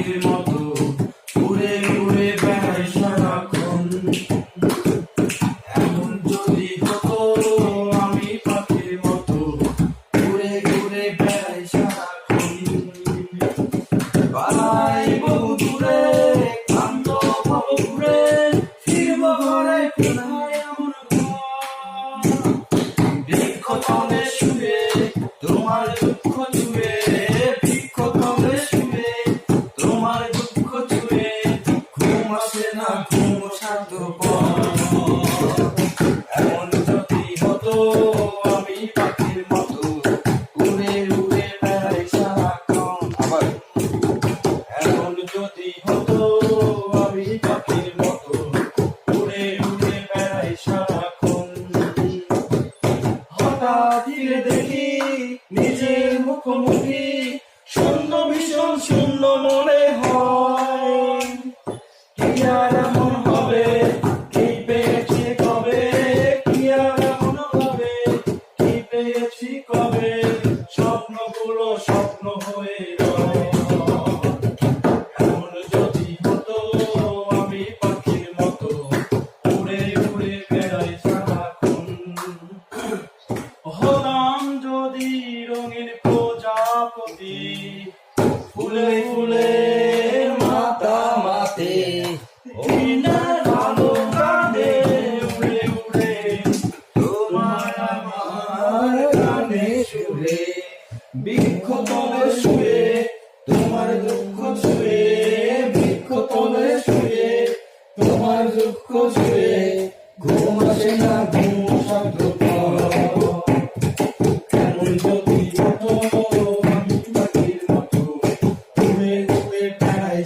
পাখির মতো উড়ে উড়ে বেড়াই সারাক্ষণ। এমন যদি হতো আমি পাখির মতো উড়ে উড়ে বেড়াই সারাক্ষণ। পালাই বহু দূরে ক্লান্ত হব ঘুরে, ফিরব ঘরে কোথায় এমন ঘর। বৃক্ষ তলে শুয়ে তোমার দুঃখ ছুঁয়ে, বৃক্ষ তলে শুয়ে তোমার দুঃখ ছুঁয়ে, ঘুম আসে না ঘুম স্বার্থপর। এমন যদি হতো আমি পাখির মতো উড়ে উড়ে বেড়াই সারাক্ষণ। আবার এমন যদি হতো আমি পাখির মতো উড়ে উড়ে বেড়াই সারাক্ষণ। হঠাৎ ফিরে দেখি নিজের মুখোমুখি, শূন্য ভীষণ শূন্য মনে হয়। কি আর এমন হবে, কি পেয়েছি কবে, কি আর এমন হবে, কি পেয়েছি কবে, স্বপ্নগুলো স্বপ্ন হয়ে রয়। এমন যদি হতো আমি পাখির মতো উড়ে উড়ে বেড়াই সারাক্ষণ। হতাম যদি রঙিন প্রজাপতি, ফুলে ফুলে মাতামাতি, অভিনয়ের ভালো গানে উড়ে উড়ে তোমার আমার গানে সুরে। বৃক্ষ তলে শুয়ে তোমার দুঃখ ছুঁয়ে, বৃক্ষ তলে শুয়ে তোমার দুঃখ ছুঁয়ে, ঘুম আসে না ঘুম স্বার্থপর। এমন যদি হতো আমি পাখির মতো উড়ে উড়ে বেড়াই